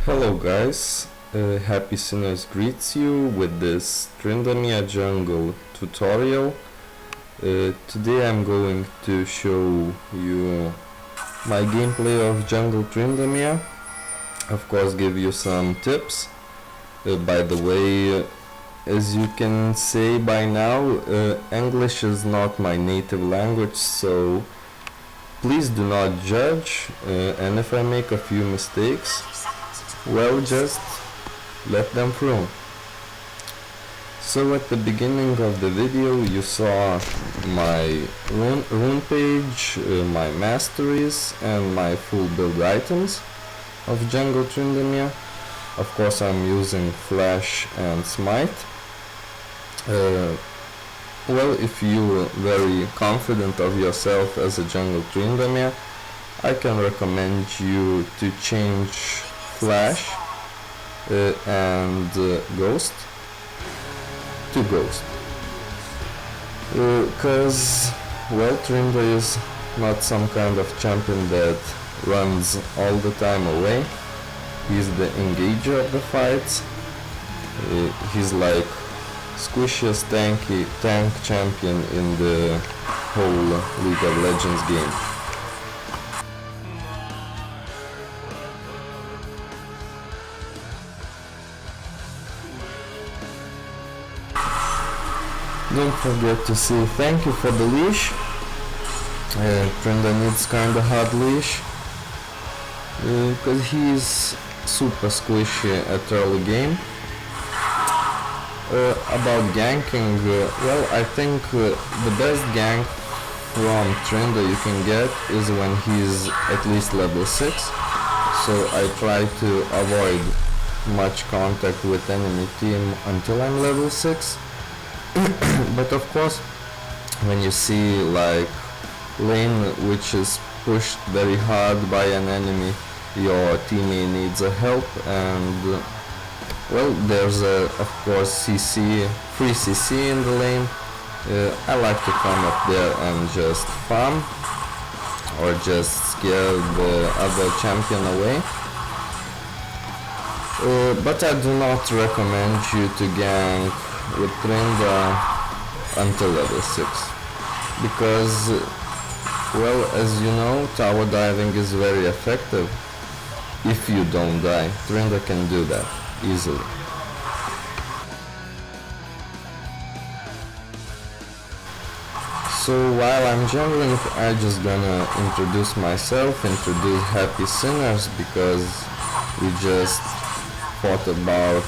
Hello guys, HappySinners greets you with this Tryndamere jungle tutorial. Today I'm going to show you my gameplay of jungle Tryndamere. Of course, give you some tips. By the way, as you can say by now, English is not my native language, so please do not judge, and if I make a few mistakes, well, just let them through. So at the beginning of the video you saw my rune page, my masteries and my full build items of jungle Tryndamere. Of course I'm using flash and smite. Well, if you're very confident of yourself as a jungle Tryndamere, I can recommend you to change flash and ghost to ghost, because well, Trinda is not some kind of champion that runs all the time away. He's the engager of the fights. He's like squishiest tank champion in the whole League of Legends game. Don't forget to say thank you for the leash. Trinda needs kinda hard leash, because he's super squishy at early game. About ganking, well, I think the best gank from Trinda you can get is when he's at least level 6. So I try to avoid much contact with enemy team until I'm level 6. But of course, when you see like lane which is pushed very hard by an enemy, your teammate needs a help, and well, there's of course free CC in the lane. I like to come up there and just farm or just scare the other champion away. But I do not recommend you to gank with Trinda until level 6, because well, as you know, tower diving is very effective if you don't die. Trinda can do that easily. So while I'm jungling, I'm just gonna introduce myself, introduce HappySinners, because we just thought about,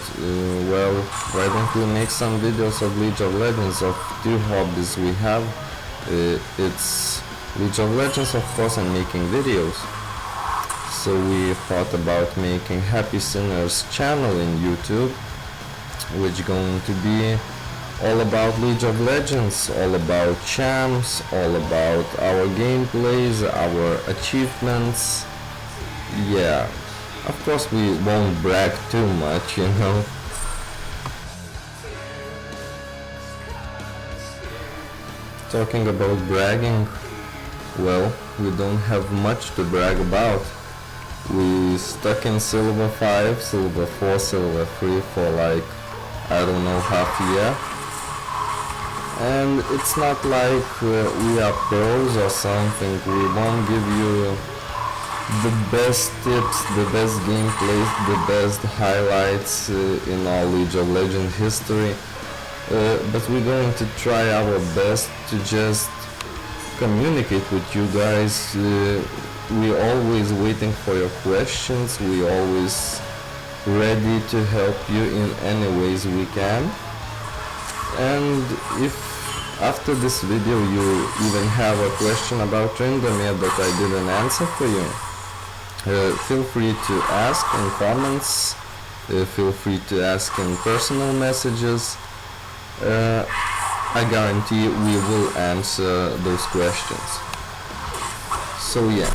well, why don't we make some videos of League of Legends, of two hobbies we have. It's League of Legends, of course, and making videos. So we thought about making HappySinners channel in YouTube, which going to be all about League of Legends, all about champs, all about our gameplays, our achievements. Yeah. Of course we won't brag too much, you know. Talking about bragging, well, we don't have much to brag about. We stuck in Silver 5, Silver 4, Silver 3 for like, I don't know, half a year. And it's not like we are pros or something. We won't give you the best tips, the best gameplays, the best highlights in our League of Legends history, but we're going to try our best to just communicate with you guys. We're always waiting for your questions, we're always ready to help you in any ways we can. And if after this video you even have a question about Tryndamere that I didn't answer for you, feel free to ask in comments, feel free to ask in personal messages. I guarantee we will answer those questions. So yeah,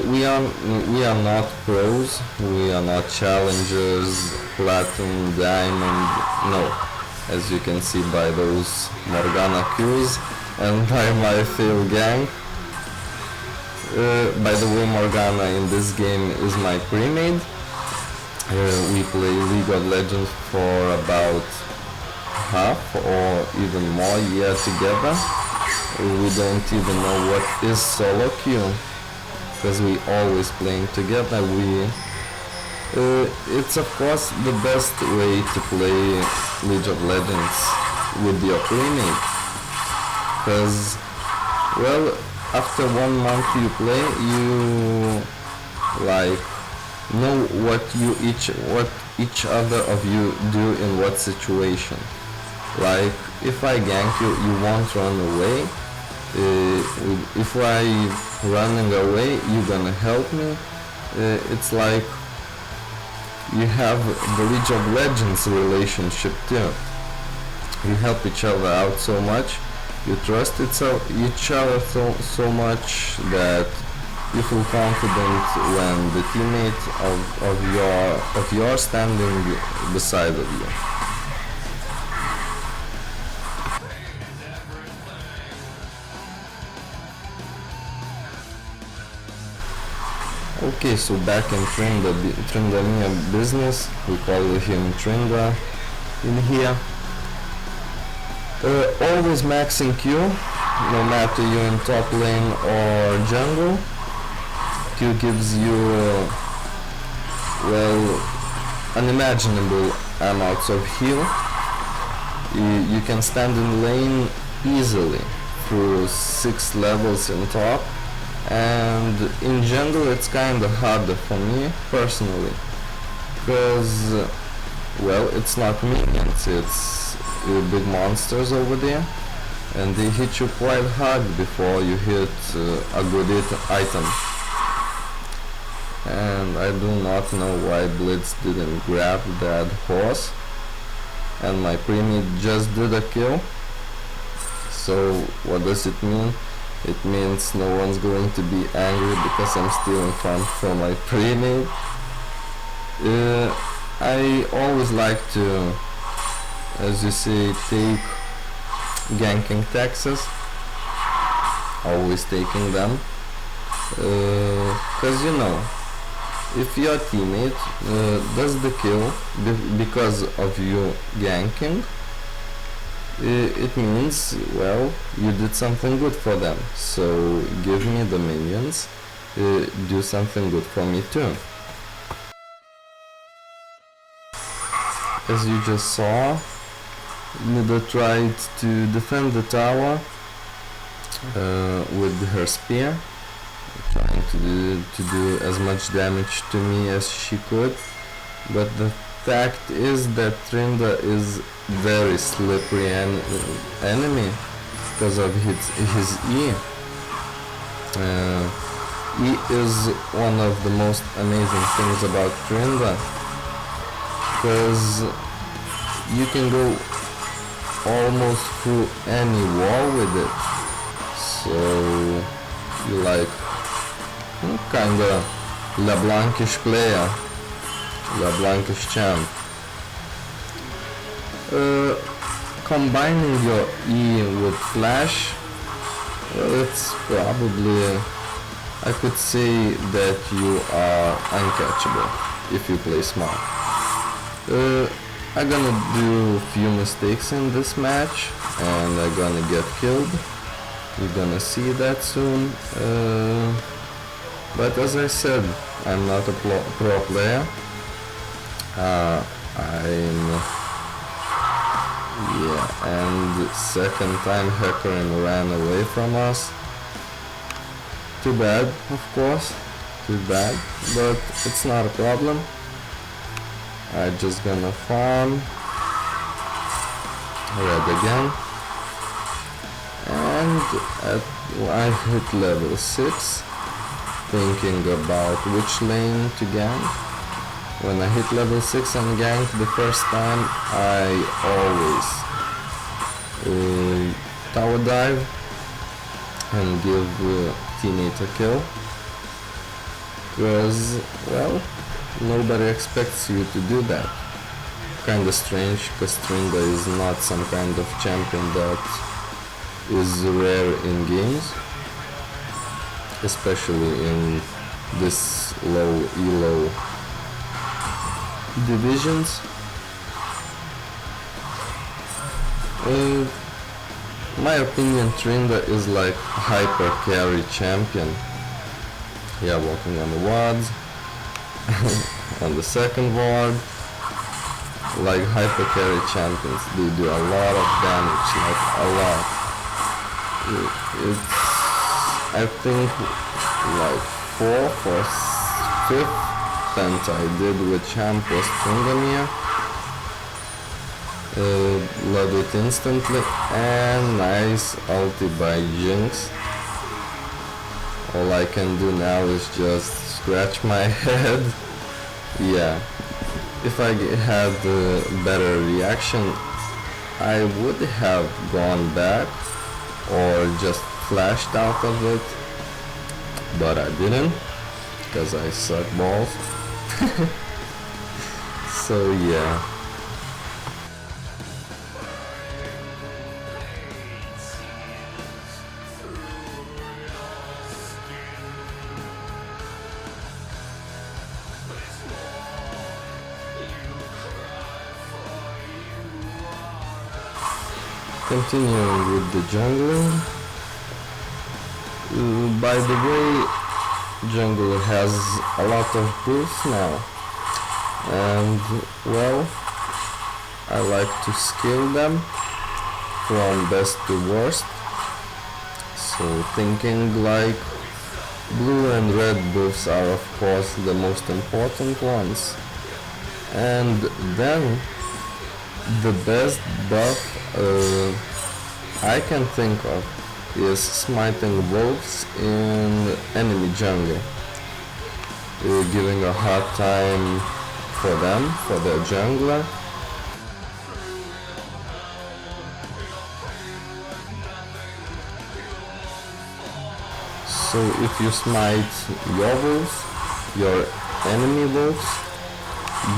we are not pros, we are not challengers, platinum, diamond, no. As you can see by those Morgana Qs and by my fail gank. By the way, Morgana in this game is my pre-made. We play League of Legends for about half or even more year together. We don't even know what is solo queue because we always playing together. It's of course the best way to play League of Legends with your playmate, because well, after 1 month you play, you like know what each other of you do in what situation. Like if I gank you, you won't run away. If I running away, you're gonna help me. It's like you have the League of Legends relationship too. You help each other out so much, you trust each other so much that you feel confident when the teammate of your standing beside of you. Okay, so back in Tryndamere business, we call him Trynda in here. Always maxing Q, no matter you're in top lane or jungle. Q gives you, well, unimaginable amounts of heal. You can stand in lane easily through 6 levels in top, and in jungle it's kinda harder for me personally, because well, it's not minions, it's big monsters over there, and they hit you quite hard before you hit a good item. And I do not know why Blitz didn't grab that horse, and my pre-mid just did a kill. So what does it mean? It means no one's going to be angry because I'm stealing farm from my pre-mid. I always like to, as you say, take ganking taxes. Always taking them. Cause you know, if your teammate does the kill because of you ganking, it means, well, you did something good for them. So give me the minions, do something good for me too. As you just saw, Nida tried to defend the tower with her spear, trying to do as much damage to me as she could, but the fact is that Trynda is very slippery enemy because of his E. E is one of the most amazing things about Trynda, because you can go almost through any wall with it. So you like kinda LeBlanc-ish player, LeBlanc-ish champ. Combining your E with flash, well, it's probably, I could say that you are uncatchable if you play smart. I'm gonna do a few mistakes in this match and I'm gonna get killed. You're gonna see that soon. But as I said, I'm not a pro player. And second time Hecarim ran away from us. Too bad, of course. Too bad, but it's not a problem. I'm just gonna farm red again, and I hit level 6, thinking about which lane to gank. When I hit level 6 and gank the first time, I always tower dive and give teammate a kill, because, well, nobody expects you to do that. Kinda strange, because Trynda is not some kind of champion that is rare in games, especially in this low elo divisions. My opinion, Tryndamere is like hyper carry champion. Yeah, walking on the wards, on the second ward, like hyper carry champions. They do a lot of damage, like a lot. It's, I think, like 4th or 5th pent I did with champ was Tryndamere. Love it instantly, and nice ulti by Jinx. All I can do now is just scratch my head. Yeah, if I had a better reaction, I would have gone back or just flashed out of it, but I didn't, because I suck balls. So yeah. Continuing with the jungling. By the way, jungle has a lot of boosts now, and well, I like to scale them from best to worst. So thinking like blue and red buffs are of course the most important ones, and then the best buff I can think of is smiting wolves in enemy jungle, giving a hard time for them, for their jungler. So if you smite your wolves, your enemy wolves,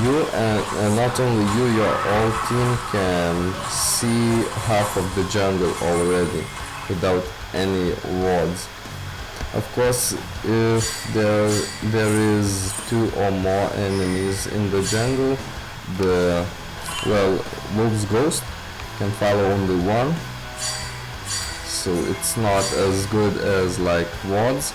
you and not only you, your whole team can see half of the jungle already without any wards. Of course, if there is 2 or more enemies in the jungle, the wolf's ghost can follow only one, so it's not as good as like wards.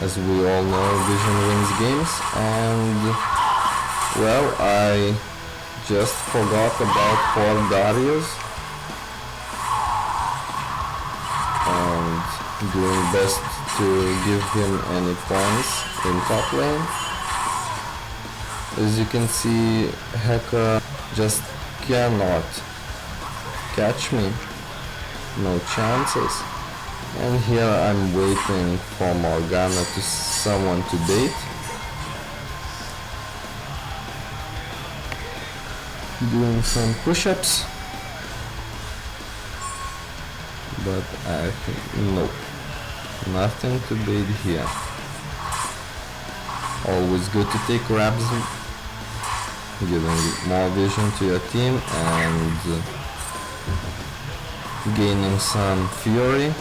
As we all know, vision wins games, and well, I just forgot about poor Darius and doing best to give him any points in top lane. As you can see, Hacker just cannot catch me, no chances. And here I'm waiting for Morgana to someone to bait. Doing some push-ups. But I think nope. Nothing to bait here. Always good to take grabs, giving more vision to your team and gaining some fury.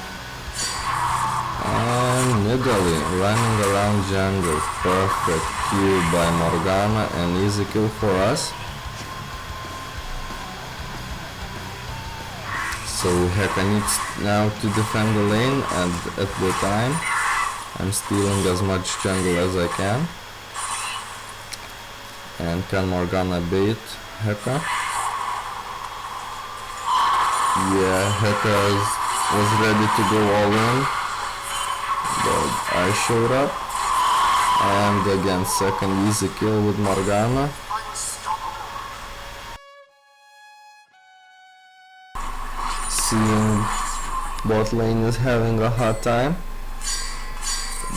And Nidalee running around jungle, perfect Q by Morgana and easy kill for us. So Heka needs now to defend the lane, and at the time I'm stealing as much jungle as I can. And can Morgana bait Heka? Yeah, Heka was ready to go all in. But I showed up, and again second easy kill with Morgana. Seeing bot lane is having a hard time,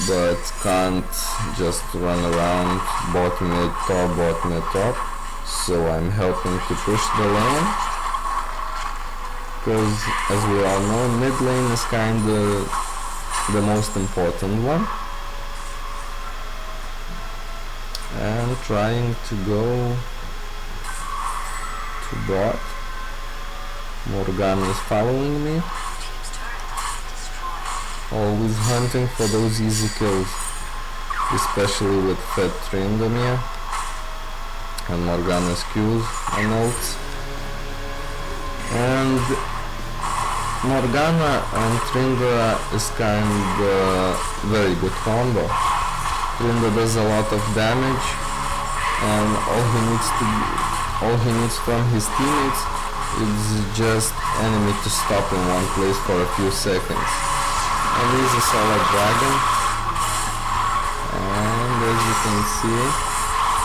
but can't just run around bot mid top, so I'm helping to push the lane, because as we all know, mid lane is kinda the most important one, and trying to go to bot. Morgana is following me, always hunting for those easy kills, especially with fed Tryndamere. and Morgana's Q's and ults. And Morgana and Tryndamere is kinda very good combo. Tryndamere does a lot of damage, and all he needs from his teammates is just enemy to stop in one place for a few seconds. And he's a solid dragon. And as you can see,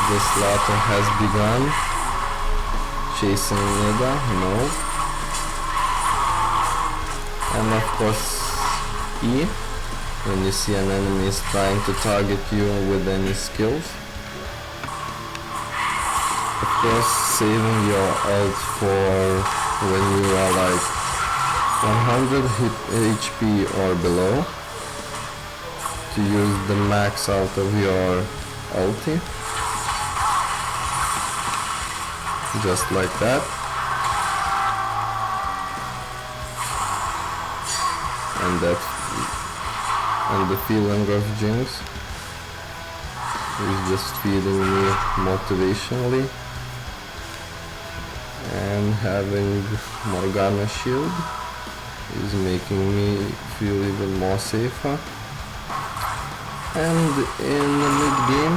the slaughter has begun. Chasing Nida, no. And of course E, when you see an enemy is trying to target you with any skills. Of course, saving your ult for when you are like 100 HP or below, to use the max out of your ulti, just like that. And the feeling of Jinx is just feeding me motivationally, and having Morgana shield is making me feel even more safer. And in the mid game,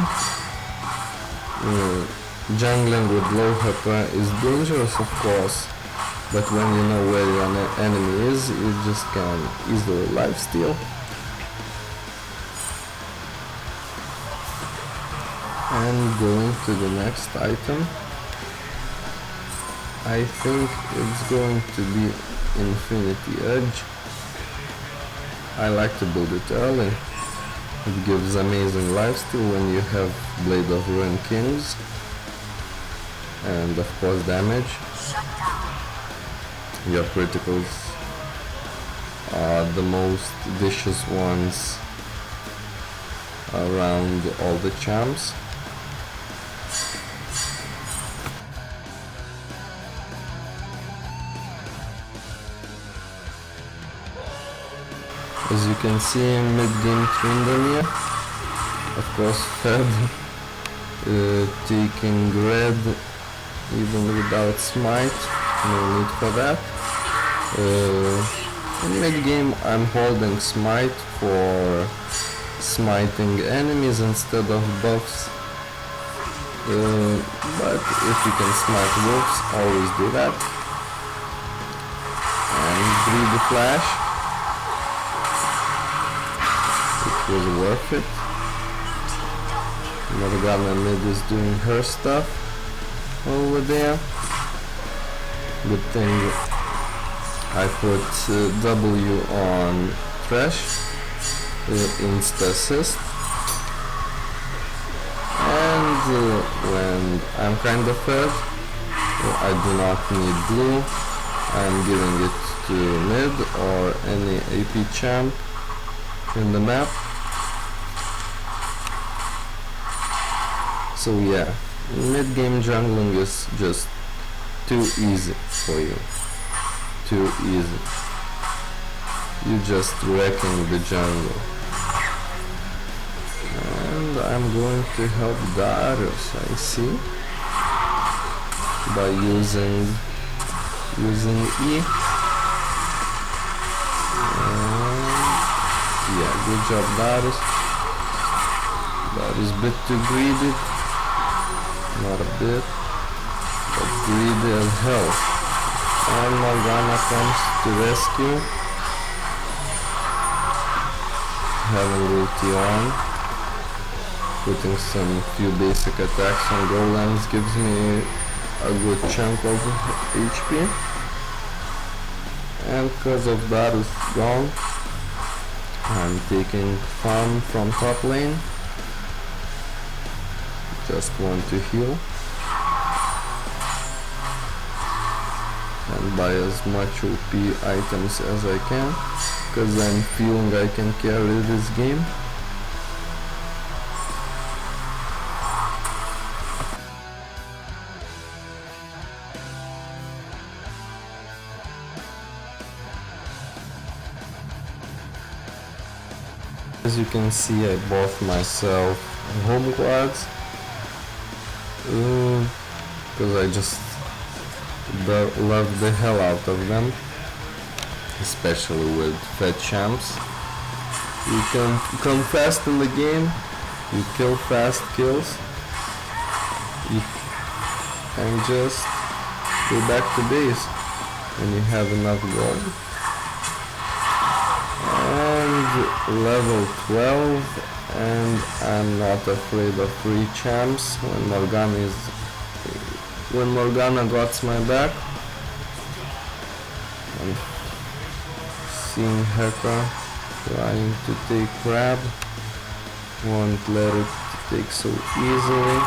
jungling with low HP is dangerous, of course, but when you know where your enemy is, you just can easily lifesteal. And going to the next item, I think it's going to be Infinity Edge. I like to build it early. It gives amazing lifesteal when you have Blade of Ruin Kings, and of course damage. Your criticals are the most vicious ones around all the champs. As you can see, mid-game Tryndamere, of course Fed, taking red even without smite, no need for that. In mid-game I'm holding smite for smiting enemies instead of buffs, but if you can smite wolves, always do that. And greedy flash. Was worth it. Morgana mid is doing her stuff over there. Good thing I put W on Thresh, insta assist, and when I'm kind of fed, I do not need blue, I'm giving it to mid or any AP champ in the map. So yeah, mid-game jungling is just too easy for you. Too easy. You're just wrecking the jungle. And I'm going to help Darius, I see, by using E. And yeah, good job Darius. Darius a bit too greedy. Not a bit, but greedy as hell. And Morgana comes to rescue. Having ulti on, putting some few basic attacks on golems gives me a good chunk of HP. And because of that is gone, I'm taking farm from top lane. Just want to heal and buy as much OP items as I can, because I'm feeling I can carry this game. As you can see, I bought myself home guards. because I just love the hell out of them, especially with fed champs. You can come fast in the game, you kill fast kills, you can just go back to base when you have enough gold. And level 12, and I'm not afraid of free champs when Morgana got my back. I'm seeing Heka trying to take crab, won't let it take so easily.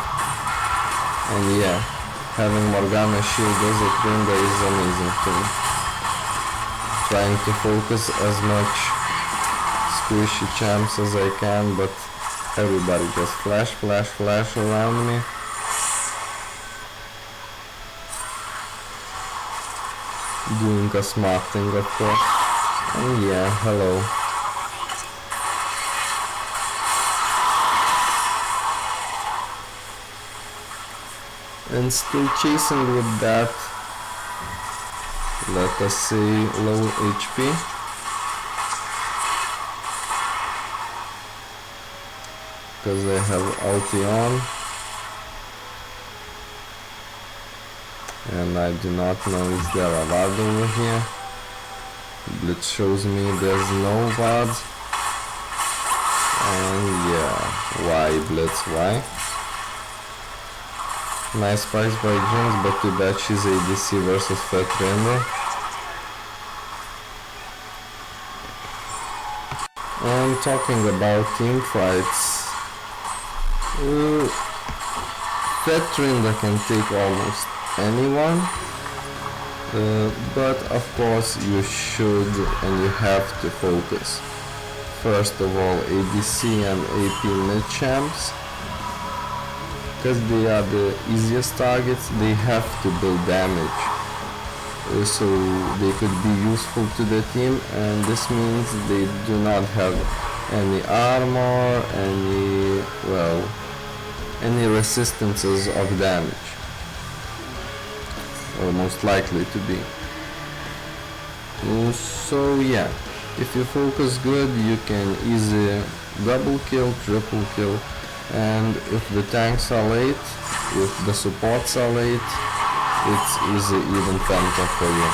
And yeah, having Morgana shield as a Trinda is amazing to me. Trying to focus as much squishy champs as I can, but everybody just flash around me. Doing a smart thing, of course. And yeah, hello. And still chasing with that, let us say, low HP. Because I have ulti on. And I do not know is there a Vard over here. Blitz shows me there's no Vard. And yeah, why Blitz, why? Nice fight by Jinx, but too bad she's ADC versus Tryndamere. And talking about team fights, Tryndamere can take almost anyone, but of course you should and you have to focus. First of all, ADC and AP mid champs, because they are the easiest targets. They have to build damage, so they could be useful to the team, and this means they do not have any armor, any resistances of damage, or most likely to be. So yeah, if you focus good, you can easily double kill, triple kill, and if the tanks are late, if the supports are late, it's easy even penta for you.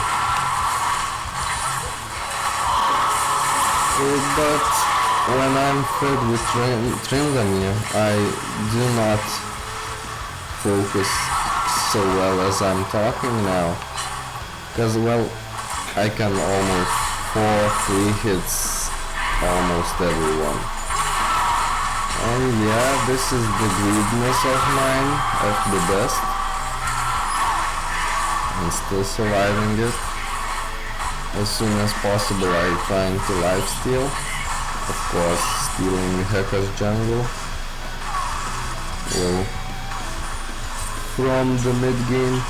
But when I'm fed with Tryndamere, I do not focus so well as I'm talking now, because well, I can almost 4-3 hits almost everyone. And yeah, this is the greediness of mine at the best. I'm still surviving it. As soon as possible I'm trying to lifesteal. Of course, stealing Heka's jungle. Well, from the mid game,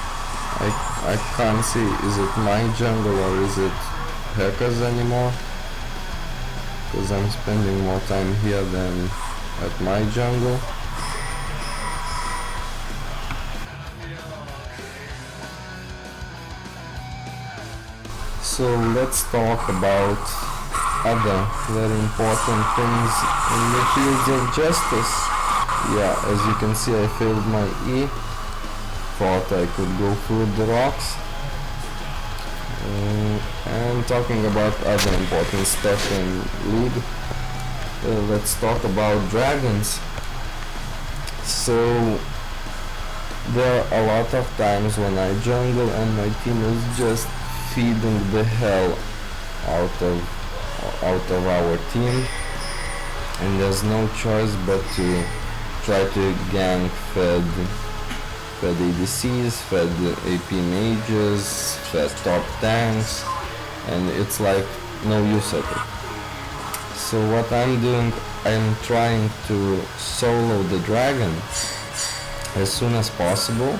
I can't see is it my jungle or is it Heka's anymore. Because I'm spending more time here than at my jungle. So let's talk about other very important things in the fields of justice. Yeah, as you can see, I failed my E. Thought I could go through the rocks. And talking about other important stuff in League, let's talk about dragons. So there are a lot of times when I jungle and my team is just feeding the hell out of our team, and there's no choice but to try to gank fed ADCs, fed AP mages, fed top tanks, and it's like no use of it. So what I'm doing, I'm trying to solo the dragon as soon as possible,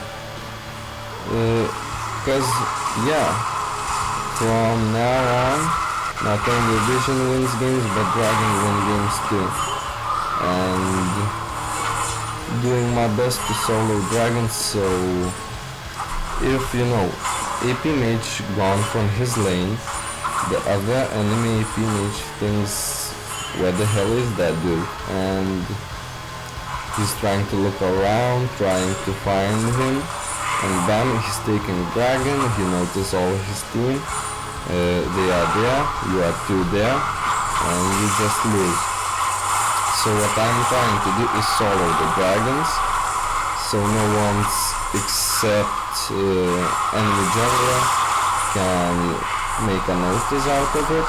because yeah, from now on, not only Vision wins games, but Dragon wins games too. And doing my best to solo dragons, so if you know AP mage gone from his lane, the other enemy AP mage thinks where the hell is that dude, and he's trying to look around, trying to find him, and bam, he's taking dragon. He notices all his team, they are there, you are two there, and you just lose. So what I'm trying to do is solo the dragons, so no one's except enemy jungler can make a notice out of it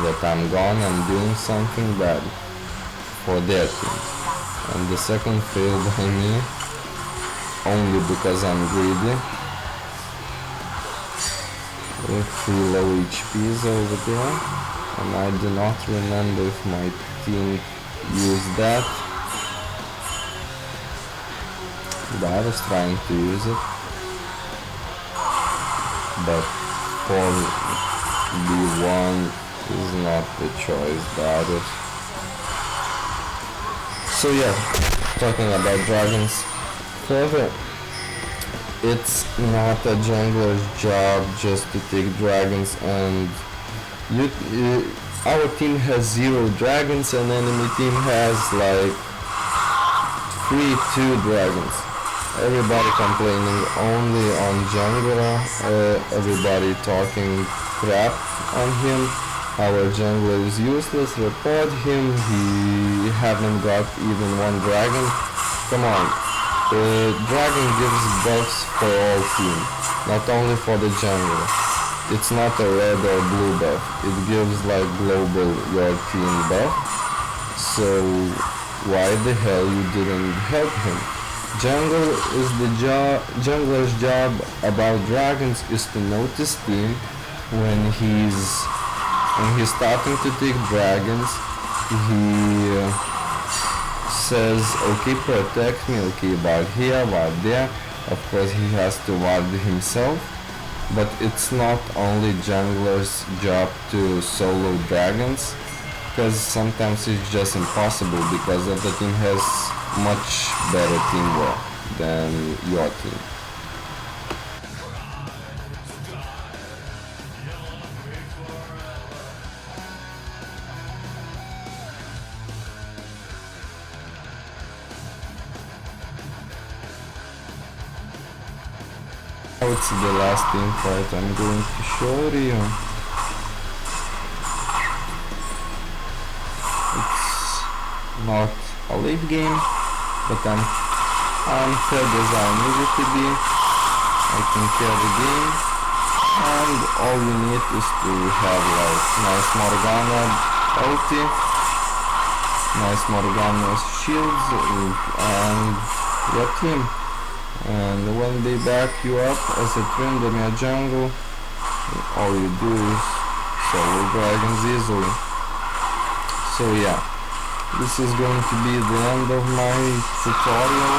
that I'm gone and doing something bad for their team. And the second failed by me only because I'm greedy. With 3 low HPs over there, and I do not remember if my team used that, but I was trying to use it, but for B1 is not the choice, that is. So yeah, talking about dragons further, it's not a jungler's job just to take dragons, and our team has 0 dragons and enemy team has like 2 dragons. Everybody complaining only on jungler, everybody talking crap on him. Our jungler is useless, report him, he haven't got even 1 dragon. Come on, dragon gives buffs for all team, not only for the jungler. It's not a red or blue buff, it gives like global your team buff. So why the hell you didn't help him? Jungler's job about dragons is to notice team when he's starting to take dragons. He says, okay, protect me, okay, ward here, ward there. Of course he has to ward himself, but it's not only jungler's job to solo dragons, because sometimes it's just impossible because the other team has much better teamwork than your team. Now it's the last team fight I'm going to show you. It's not a late game, but I'm fed as I needed to be. I can carry the game, and all you need is to have like nice Morgana ulti, nice Morgana shields, and your team. And when they back you up as a Tryndamere jungle, all you do is solo dragons easily. So yeah, this is going to be the end of my tutorial.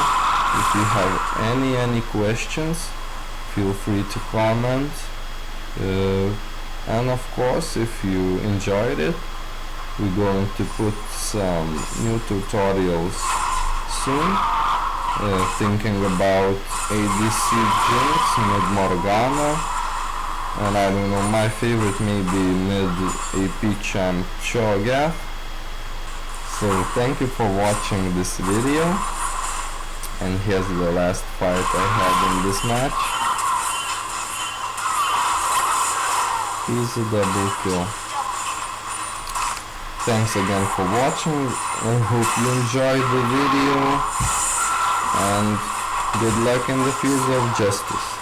If you have any questions, feel free to comment. And of course, if you enjoyed it, we're going to put some new tutorials soon. Thinking about ADC Jinx, mid Morgana, and I don't know, my favorite maybe mid AP champ Cho'Gath. So thank you for watching this video, and here's the last fight I had in this match. Here's a double kill. Thanks again for watching, I hope you enjoyed the video, and good luck in the field of justice.